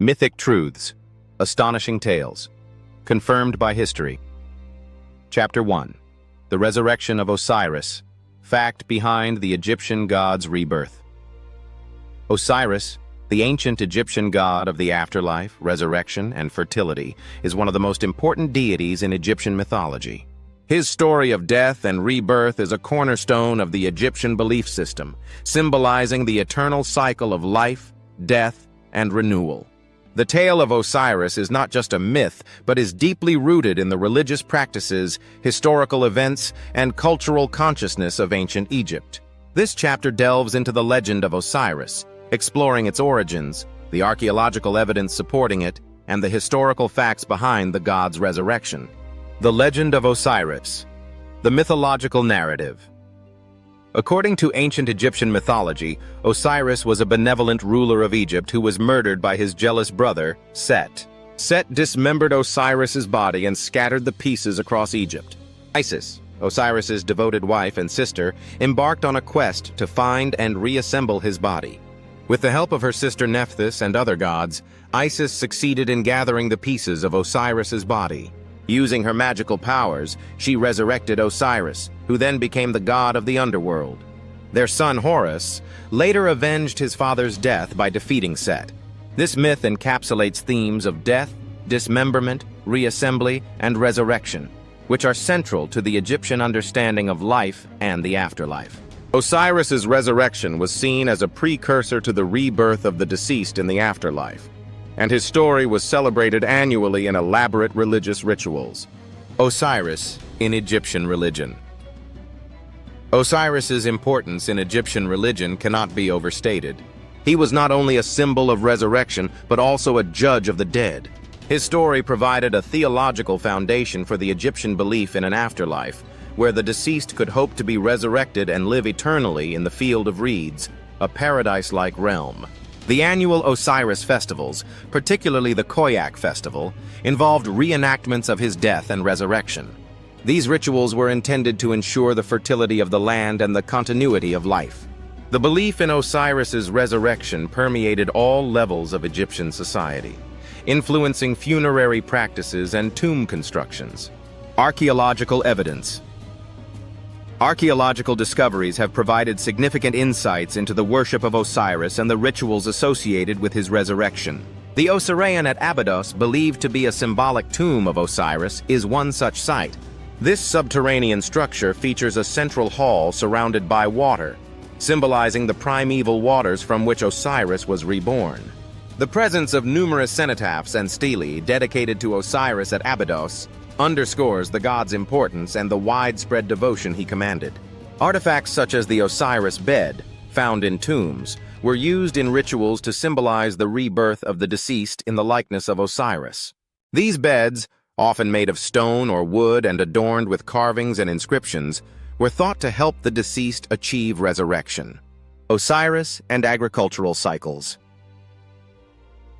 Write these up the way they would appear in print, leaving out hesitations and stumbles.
Mythic Truths, Astonishing Tales, Confirmed by History. Chapter 1. The Resurrection of Osiris, Fact Behind the Egyptian God's Rebirth. Osiris, the ancient Egyptian god of the afterlife, resurrection, and fertility, is one of the most important deities in Egyptian mythology. His story of death and rebirth is a cornerstone of the Egyptian belief system, symbolizing the eternal cycle of life, death, and renewal. The tale of Osiris is not just a myth, but is deeply rooted in the religious practices, historical events, and cultural consciousness of ancient Egypt. This chapter delves into the legend of Osiris, exploring its origins, the archaeological evidence supporting it, and the historical facts behind the god's resurrection. The Legend of Osiris, the mythological narrative. According to ancient Egyptian mythology, Osiris was a benevolent ruler of Egypt who was murdered by his jealous brother, Set. Set dismembered Osiris's body and scattered the pieces across Egypt. Isis, Osiris's devoted wife and sister, embarked on a quest to find and reassemble his body. With the help of her sister Nephthys and other gods, Isis succeeded in gathering the pieces of Osiris's body. Using her magical powers, she resurrected Osiris, who then became the god of the underworld. Their son Horus later avenged his father's death by defeating Set. This myth encapsulates themes of death, dismemberment, reassembly, and resurrection, which are central to the Egyptian understanding of life and the afterlife. Osiris's resurrection was seen as a precursor to the rebirth of the deceased in the afterlife, and his story was celebrated annually in elaborate religious rituals. Osiris in Egyptian religion. Osiris's importance in Egyptian religion cannot be overstated. He was not only a symbol of resurrection, but also a judge of the dead. His story provided a theological foundation for the Egyptian belief in an afterlife, where the deceased could hope to be resurrected and live eternally in the field of reeds, a paradise-like realm. The annual Osiris festivals, particularly the Koyak festival, involved reenactments of his death and resurrection. These rituals were intended to ensure the fertility of the land and the continuity of life. The belief in Osiris's resurrection permeated all levels of Egyptian society, influencing funerary practices and tomb constructions. Archaeological evidence. Archaeological discoveries have provided significant insights into the worship of Osiris and the rituals associated with his resurrection. The Osirian at Abydos, believed to be a symbolic tomb of Osiris, is one such site. This subterranean structure features a central hall surrounded by water, symbolizing the primeval waters from which Osiris was reborn. The presence of numerous cenotaphs and stelae dedicated to Osiris at Abydos underscores the god's importance and the widespread devotion he commanded. Artifacts such as the Osiris bed, found in tombs, were used in rituals to symbolize the rebirth of the deceased in the likeness of Osiris. These beds, often made of stone or wood and adorned with carvings and inscriptions, were thought to help the deceased achieve resurrection. Osiris and agricultural cycles.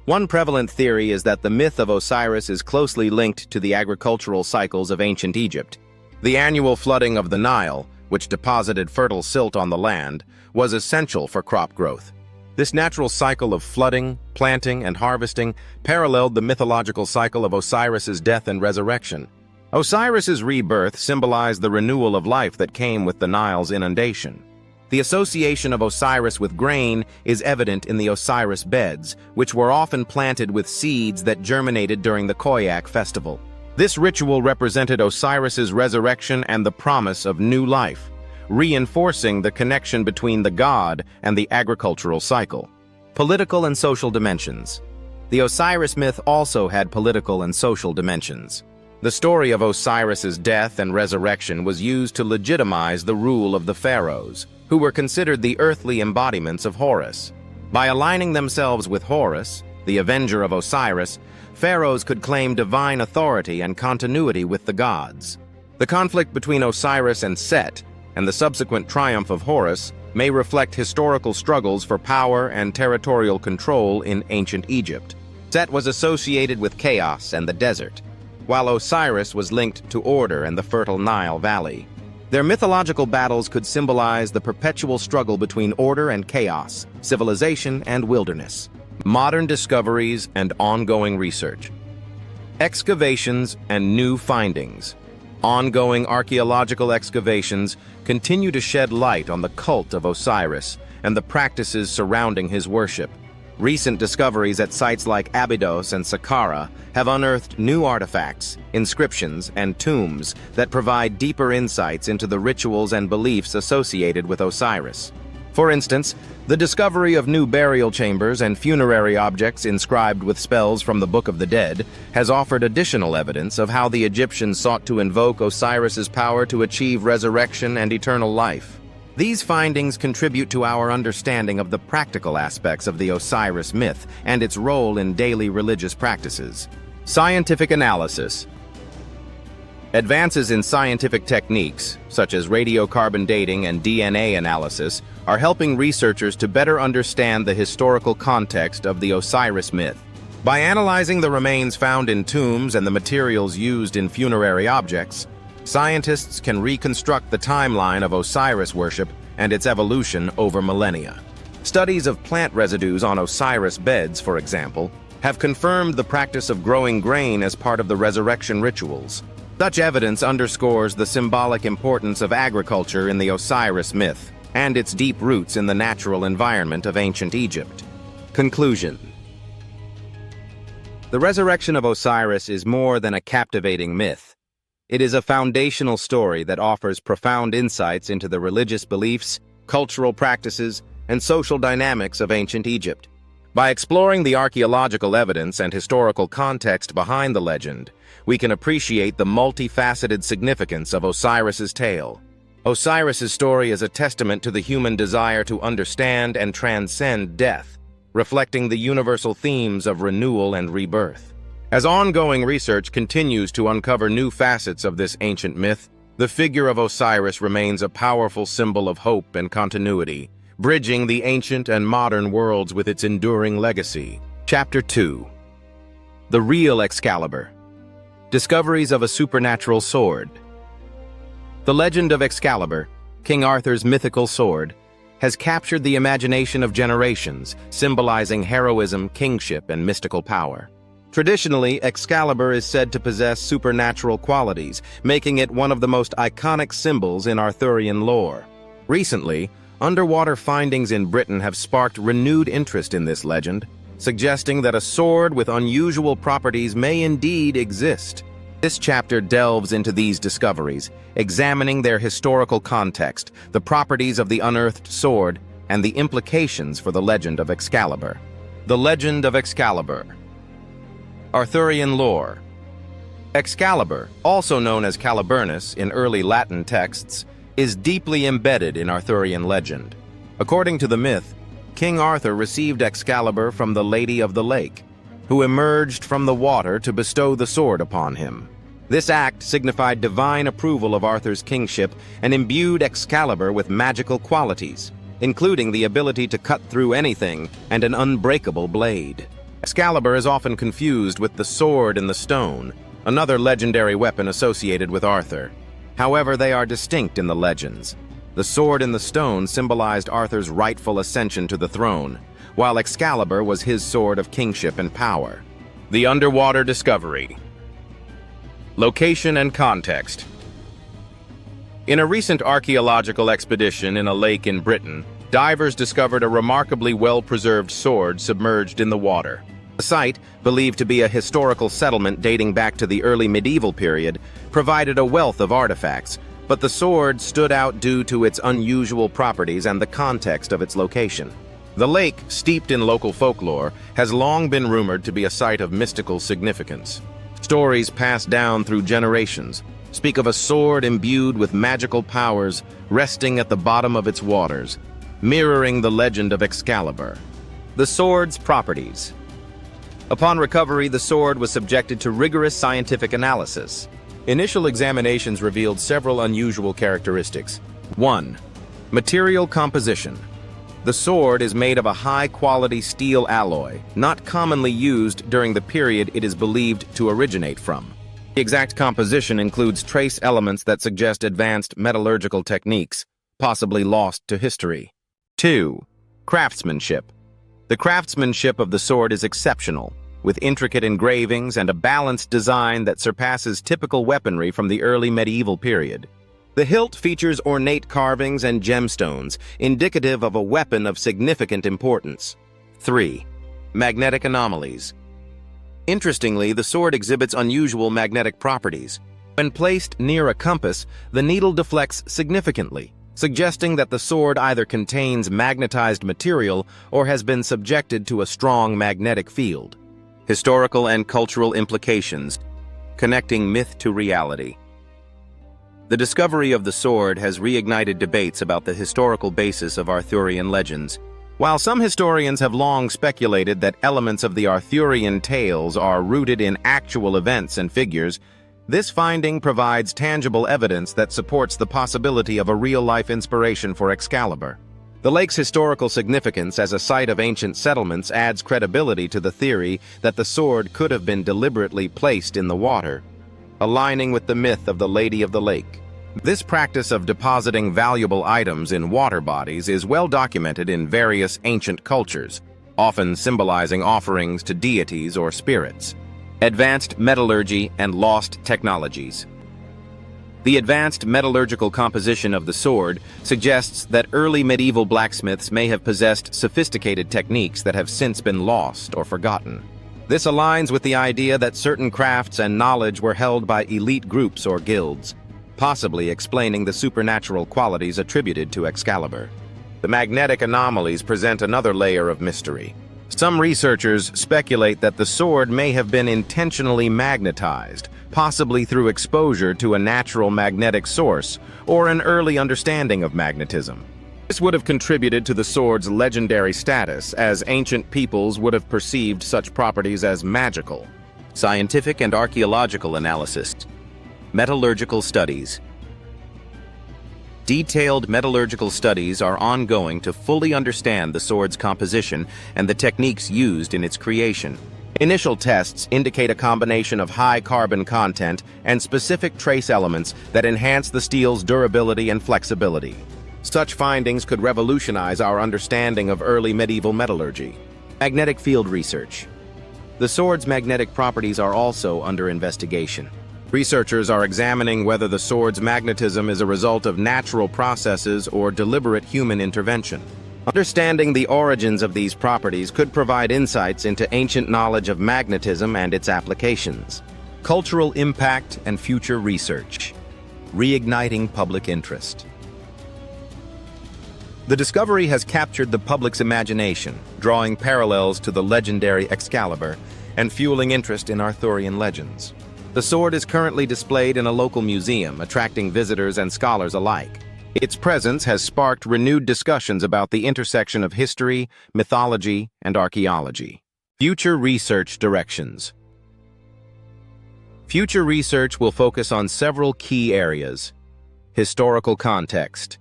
One prevalent theory is that the myth of Osiris is closely linked to the agricultural cycles of ancient Egypt. The annual flooding of the Nile, which deposited fertile silt on the land, was essential for crop growth. This natural cycle of flooding, planting, and harvesting paralleled the mythological cycle of Osiris's death and resurrection. Osiris's rebirth symbolized the renewal of life that came with the Nile's inundation. The association of Osiris with grain is evident in the Osiris beds, which were often planted with seeds that germinated during the Koyak festival. This ritual represented Osiris's resurrection and the promise of new life, reinforcing the connection between the god and the agricultural cycle. Political and social dimensions. The Osiris myth also had political and social dimensions. The story of Osiris's death and resurrection was used to legitimize the rule of the pharaohs, who were considered the earthly embodiments of Horus. By aligning themselves with Horus, the avenger of Osiris, pharaohs could claim divine authority and continuity with the gods. The conflict between Osiris and Set, and the subsequent triumph of Horus, may reflect historical struggles for power and territorial control in ancient Egypt. Set was associated with chaos and the desert, while Osiris was linked to order and the fertile Nile Valley. Their mythological battles could symbolize the perpetual struggle between order and chaos, civilization and wilderness. Modern discoveries and ongoing research. Excavations and new findings. Ongoing archaeological excavations continue to shed light on the cult of Osiris and the practices surrounding his worship. Recent discoveries at sites like Abydos and Saqqara have unearthed new artifacts, inscriptions, and tombs that provide deeper insights into the rituals and beliefs associated with Osiris. For instance, the discovery of new burial chambers and funerary objects inscribed with spells from the Book of the Dead has offered additional evidence of how the Egyptians sought to invoke Osiris's power to achieve resurrection and eternal life. These findings contribute to our understanding of the practical aspects of the Osiris myth and its role in daily religious practices. Scientific analysis. Advances in scientific techniques, such as radiocarbon dating and DNA analysis, are helping researchers to better understand the historical context of the Osiris myth. By analyzing the remains found in tombs and the materials used in funerary objects, scientists can reconstruct the timeline of Osiris worship and its evolution over millennia. Studies of plant residues on Osiris beds, for example, have confirmed the practice of growing grain as part of the resurrection rituals. Such evidence underscores the symbolic importance of agriculture in the Osiris myth and its deep roots in the natural environment of ancient Egypt. Conclusion. The resurrection of Osiris is more than a captivating myth. It is a foundational story that offers profound insights into the religious beliefs, cultural practices, and social dynamics of ancient Egypt. By exploring the archaeological evidence and historical context behind the legend, we can appreciate the multifaceted significance of Osiris's tale. Osiris's story is a testament to the human desire to understand and transcend death, reflecting the universal themes of renewal and rebirth. As ongoing research continues to uncover new facets of this ancient myth, the figure of Osiris remains a powerful symbol of hope and continuity, bridging the ancient and modern worlds with its enduring legacy. Chapter 2. The Real Excalibur. Discoveries of a Supernatural Sword. The legend of Excalibur, King Arthur's mythical sword, has captured the imagination of generations, symbolizing heroism, kingship, and mystical power. Traditionally, Excalibur is said to possess supernatural qualities, making it one of the most iconic symbols in Arthurian lore. Recently, underwater findings in Britain have sparked renewed interest in this legend, suggesting that a sword with unusual properties may indeed exist. This chapter delves into these discoveries, examining their historical context, the properties of the unearthed sword, and the implications for the legend of Excalibur. The Legend of Excalibur. Arthurian lore. Excalibur, also known as Caliburnus in early Latin texts, is deeply embedded in Arthurian legend. According to the myth, King Arthur received Excalibur from the Lady of the Lake, who emerged from the water to bestow the sword upon him. This act signified divine approval of Arthur's kingship and imbued Excalibur with magical qualities, including the ability to cut through anything and an unbreakable blade. Excalibur is often confused with the sword in the stone, another legendary weapon associated with Arthur. However, they are distinct in the legends. The sword in the stone symbolized Arthur's rightful ascension to the throne, while Excalibur was his sword of kingship and power. The underwater discovery. Location and context. In a recent archaeological expedition in a lake in Britain, divers discovered a remarkably well-preserved sword submerged in the water. The site, believed to be a historical settlement dating back to the early medieval period, provided a wealth of artifacts, but the sword stood out due to its unusual properties and the context of its location. The lake, steeped in local folklore, has long been rumored to be a site of mystical significance. Stories passed down through generations speak of a sword imbued with magical powers resting at the bottom of its waters, mirroring the legend of Excalibur. The sword's properties. Upon recovery, the sword was subjected to rigorous scientific analysis. Initial examinations revealed several unusual characteristics. 1. Material composition. The sword is made of a high-quality steel alloy, not commonly used during the period it is believed to originate from. The exact composition includes trace elements that suggest advanced metallurgical techniques, possibly lost to history. 2. Craftsmanship. The craftsmanship of the sword is exceptional, with intricate engravings and a balanced design that surpasses typical weaponry from the early medieval period. The hilt features ornate carvings and gemstones, indicative of a weapon of significant importance. 3. Magnetic anomalies. Interestingly, the sword exhibits unusual magnetic properties. When placed near a compass, the needle deflects significantly, suggesting that the sword either contains magnetized material or has been subjected to a strong magnetic field. Historical and cultural implications. Connecting myth to reality. The discovery of the sword has reignited debates about the historical basis of Arthurian legends. While some historians have long speculated that elements of the Arthurian tales are rooted in actual events and figures, this finding provides tangible evidence that supports the possibility of a real-life inspiration for Excalibur. The lake's historical significance as a site of ancient settlements adds credibility to the theory that the sword could have been deliberately placed in the water, aligning with the myth of the Lady of the Lake. This practice of depositing valuable items in water bodies is well documented in various ancient cultures, often symbolizing offerings to deities or spirits. Advanced metallurgy and lost technologies. The advanced metallurgical composition of the sword suggests that early medieval blacksmiths may have possessed sophisticated techniques that have since been lost or forgotten. This aligns with the idea that certain crafts and knowledge were held by elite groups or guilds, possibly explaining the supernatural qualities attributed to Excalibur. The magnetic anomalies present another layer of mystery. Some researchers speculate that the sword may have been intentionally magnetized, possibly through exposure to a natural magnetic source or an early understanding of magnetism. This would have contributed to the sword's legendary status, as ancient peoples would have perceived such properties as magical. Scientific and archaeological analysis. Metallurgical studies. Detailed metallurgical studies are ongoing to fully understand the sword's composition and the techniques used in its creation. Initial tests indicate a combination of high carbon content and specific trace elements that enhance the steel's durability and flexibility. Such findings could revolutionize our understanding of early medieval metallurgy. Magnetic field research. The sword's magnetic properties are also under investigation. Researchers are examining whether the sword's magnetism is a result of natural processes or deliberate human intervention. Understanding the origins of these properties could provide insights into ancient knowledge of magnetism and its applications. Cultural impact and future research. Reigniting public interest. The discovery has captured the public's imagination, drawing parallels to the legendary Excalibur and fueling interest in Arthurian legends. The sword is currently displayed in a local museum, attracting visitors and scholars alike. Its presence has sparked renewed discussions about the intersection of history, mythology, and archaeology. Future research directions. Future research will focus on several key areas. Historical context.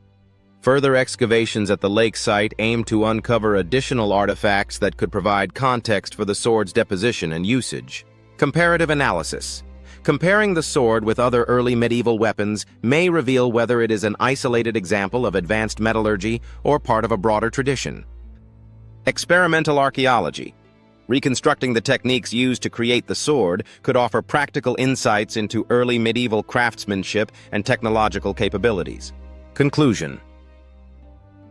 Further excavations at the lake site aim to uncover additional artifacts that could provide context for the sword's deposition and usage. Comparative analysis. Comparing the sword with other early medieval weapons may reveal whether it is an isolated example of advanced metallurgy or part of a broader tradition. Experimental archaeology. Reconstructing the techniques used to create the sword could offer practical insights into early medieval craftsmanship and technological capabilities. Conclusion.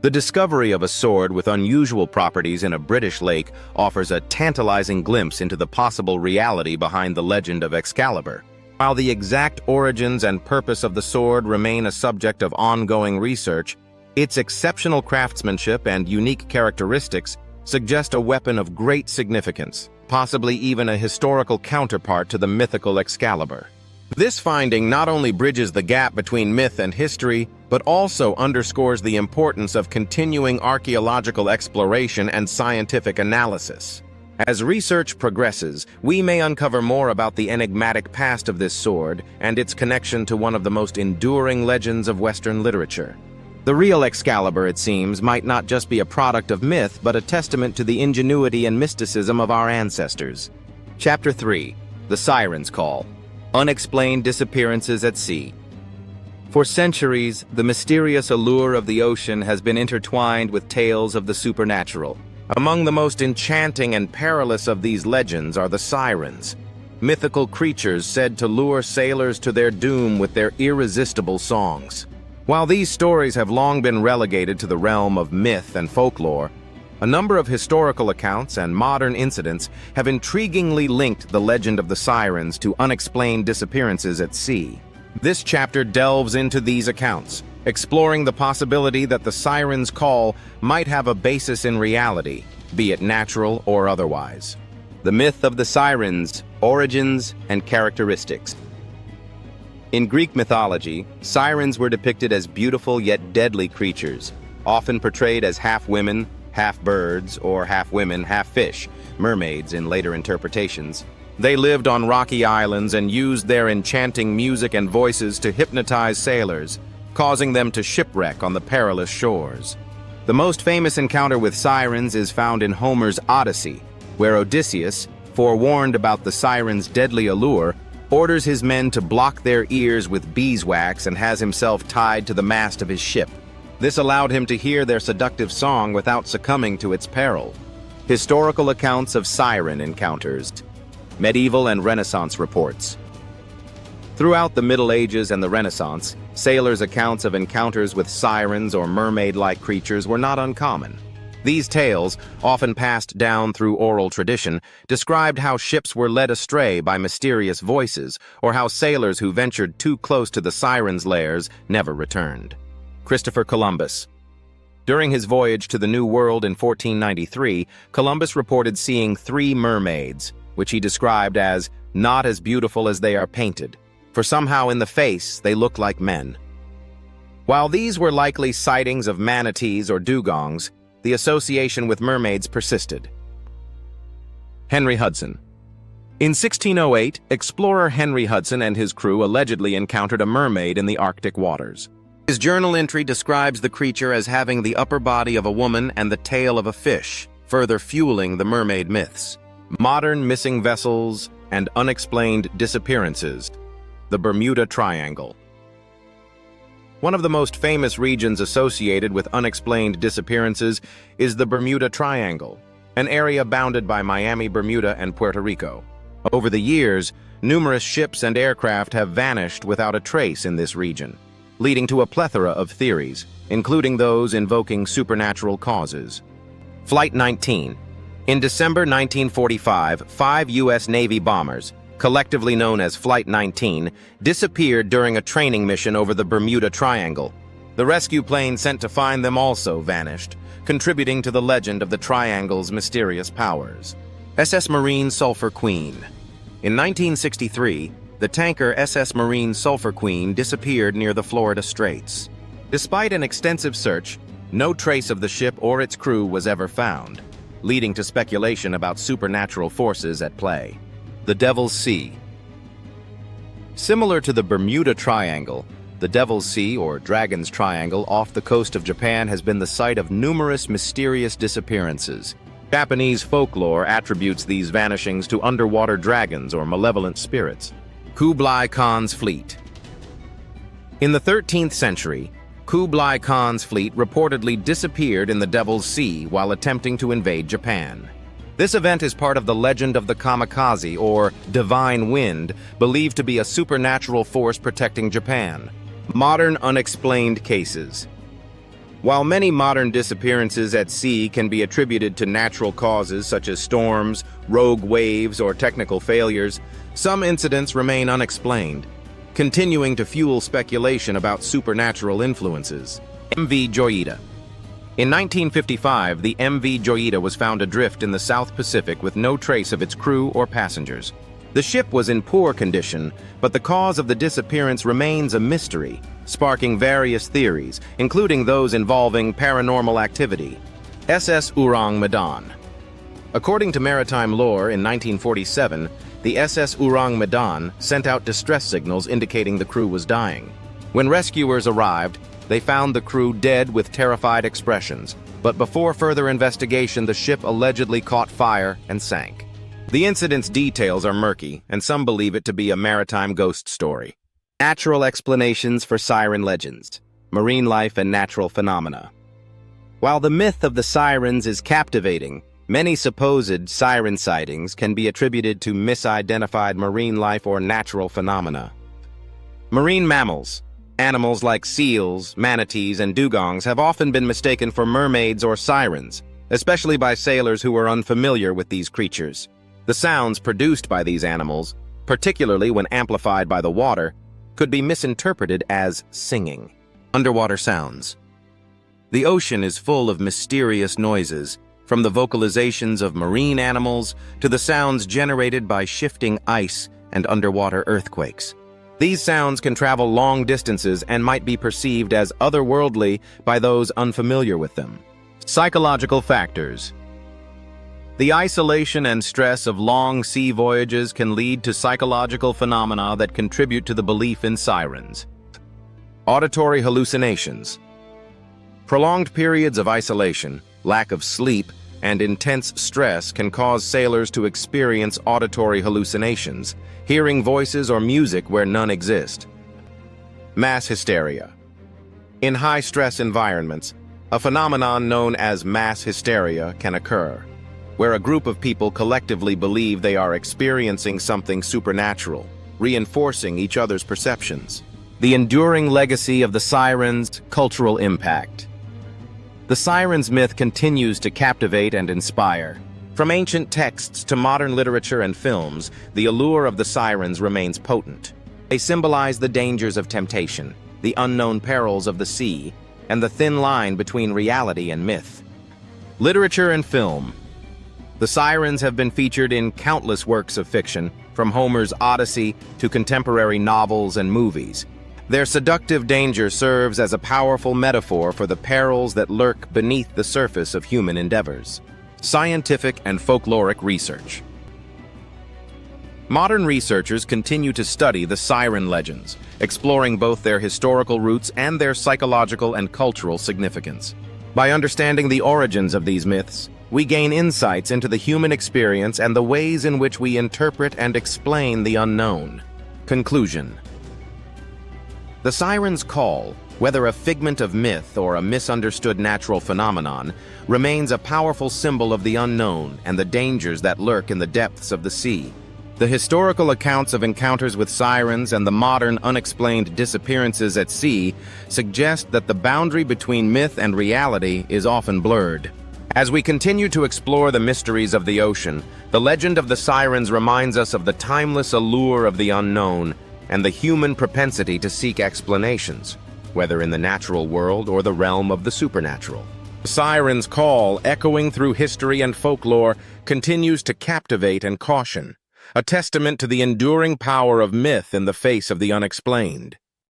The discovery of a sword with unusual properties in a British lake offers a tantalizing glimpse into the possible reality behind the legend of Excalibur. While the exact origins and purpose of the sword remain a subject of ongoing research, its exceptional craftsmanship and unique characteristics suggest a weapon of great significance, possibly even a historical counterpart to the mythical Excalibur. This finding not only bridges the gap between myth and history, but also underscores the importance of continuing archaeological exploration and scientific analysis. As research progresses, we may uncover more about the enigmatic past of this sword and its connection to one of the most enduring legends of Western literature. The real Excalibur, it seems, might not just be a product of myth, but a testament to the ingenuity and mysticism of our ancestors. Chapter 3. The Siren's Call. Unexplained disappearances at sea. For centuries, the mysterious allure of the ocean has been intertwined with tales of the supernatural. Among the most enchanting and perilous of these legends are the sirens, mythical creatures said to lure sailors to their doom with their irresistible songs. While these stories have long been relegated to the realm of myth and folklore, a number of historical accounts and modern incidents have intriguingly linked the legend of the sirens to unexplained disappearances at sea. This chapter delves into these accounts, exploring the possibility that the siren's call might have a basis in reality, be it natural or otherwise. The myth of the sirens, origins, and characteristics. In Greek mythology, sirens were depicted as beautiful yet deadly creatures, often portrayed as half-women, half-birds, or half-women, half-fish, mermaids in later interpretations. They lived on rocky islands and used their enchanting music and voices to hypnotize sailors, causing them to shipwreck on the perilous shores. The most famous encounter with sirens is found in Homer's Odyssey, where Odysseus, forewarned about the siren's deadly allure, orders his men to block their ears with beeswax and has himself tied to the mast of his ship. This allowed him to hear their seductive song without succumbing to its peril. Historical accounts of siren encounters. Medieval and Renaissance reports. Throughout the Middle Ages and the Renaissance, sailors' accounts of encounters with sirens or mermaid-like creatures were not uncommon. These tales, often passed down through oral tradition, described how ships were led astray by mysterious voices, or how sailors who ventured too close to the sirens' lairs never returned. Christopher Columbus. During his voyage to the New World in 1493, Columbus reported seeing 3 mermaids, which he described as not as beautiful as they are painted, for somehow in the face they look like men. While these were likely sightings of manatees or dugongs, the association with mermaids persisted. Henry Hudson. In 1608, explorer Henry Hudson and his crew allegedly encountered a mermaid in the Arctic waters. His journal entry describes the creature as having the upper body of a woman and the tail of a fish, further fueling the mermaid myths. Modern missing vessels and unexplained disappearances. The Bermuda Triangle. One of the most famous regions associated with unexplained disappearances is the Bermuda Triangle, an area bounded by Miami, Bermuda, and Puerto Rico. Over the years, numerous ships and aircraft have vanished without a trace in this region, leading to a plethora of theories, including those invoking supernatural causes. Flight 19. In December 1945, 5 U.S. Navy bombers, collectively known as Flight 19, disappeared during a training mission over the Bermuda Triangle. The rescue plane sent to find them also vanished, contributing to the legend of the Triangle's mysterious powers. SS Marine Sulphur Queen. In 1963, the tanker SS Marine Sulphur Queen disappeared near the Florida Straits. Despite an extensive search, no trace of the ship or its crew was ever found, leading to speculation about supernatural forces at play. The Devil's Sea. Similar to the Bermuda Triangle, the Devil's Sea, or Dragon's Triangle, off the coast of Japan has been the site of numerous mysterious disappearances. Japanese folklore attributes these vanishings to underwater dragons or malevolent spirits. Kublai Khan's fleet. In the 13th century, Kublai Khan's fleet reportedly disappeared in the Devil's Sea while attempting to invade Japan. This event is part of the legend of the kamikaze, or divine wind, believed to be a supernatural force protecting Japan. Modern unexplained cases. While many modern disappearances at sea can be attributed to natural causes such as storms, rogue waves, or technical failures, some incidents remain unexplained, continuing to fuel speculation about supernatural influences. MV Joyita. In 1955, the MV Joyita was found adrift in the South Pacific with no trace of its crew or passengers. The ship was in poor condition, but the cause of the disappearance remains a mystery, sparking various theories, including those involving paranormal activity. SS Orang Medan. According to maritime lore, in 1947, the SS Orang Medan sent out distress signals indicating the crew was dying. When rescuers arrived, they found the crew dead with terrified expressions, but before further investigation, the ship allegedly caught fire and sank. The incident's details are murky, and some believe it to be a maritime ghost story. Natural explanations for siren legends, marine life and natural phenomena. While the myth of the sirens is captivating, many supposed siren sightings can be attributed to misidentified marine life or natural phenomena. Marine mammals, animals like seals, manatees, and dugongs have often been mistaken for mermaids or sirens, especially by sailors who are unfamiliar with these creatures. The sounds produced by these animals, particularly when amplified by the water, could be misinterpreted as singing. Underwater sounds. The ocean is full of mysterious noises, from the vocalizations of marine animals to the sounds generated by shifting ice and underwater earthquakes. These sounds can travel long distances and might be perceived as otherworldly by those unfamiliar with them. Psychological factors. The isolation and stress of long sea voyages can lead to psychological phenomena that contribute to the belief in sirens. Auditory hallucinations. Prolonged periods of isolation, lack of sleep, and intense stress can cause sailors to experience auditory hallucinations, hearing voices or music where none exist. Mass hysteria. In high-stress environments, a phenomenon known as mass hysteria can occur, where a group of people collectively believe they are experiencing something supernatural, reinforcing each other's perceptions. The enduring legacy of the sirens' cultural impact. The sirens myth continues to captivate and inspire. From ancient texts to modern literature and films, the allure of the sirens remains potent. They symbolize the dangers of temptation, the unknown perils of the sea, and the thin line between reality and myth. Literature and film. The sirens have been featured in countless works of fiction, from Homer's Odyssey to contemporary novels and movies. Their seductive danger serves as a powerful metaphor for the perils that lurk beneath the surface of human endeavors. Scientific and folkloric research. Modern researchers continue to study the siren legends, exploring both their historical roots and their psychological and cultural significance. By understanding the origins of these myths, we gain insights into the human experience and the ways in which we interpret and explain the unknown. Conclusion. The siren's call, whether a figment of myth or a misunderstood natural phenomenon, remains a powerful symbol of the unknown and the dangers that lurk in the depths of the sea. The historical accounts of encounters with sirens and the modern unexplained disappearances at sea suggest that the boundary between myth and reality is often blurred. As we continue to explore the mysteries of the ocean, the legend of the sirens reminds us of the timeless allure of the unknown and the human propensity to seek explanations, whether in the natural world or the realm of the supernatural. The siren's call, echoing through history and folklore, continues to captivate and caution, a testament to the enduring power of myth in the face of the unexplained.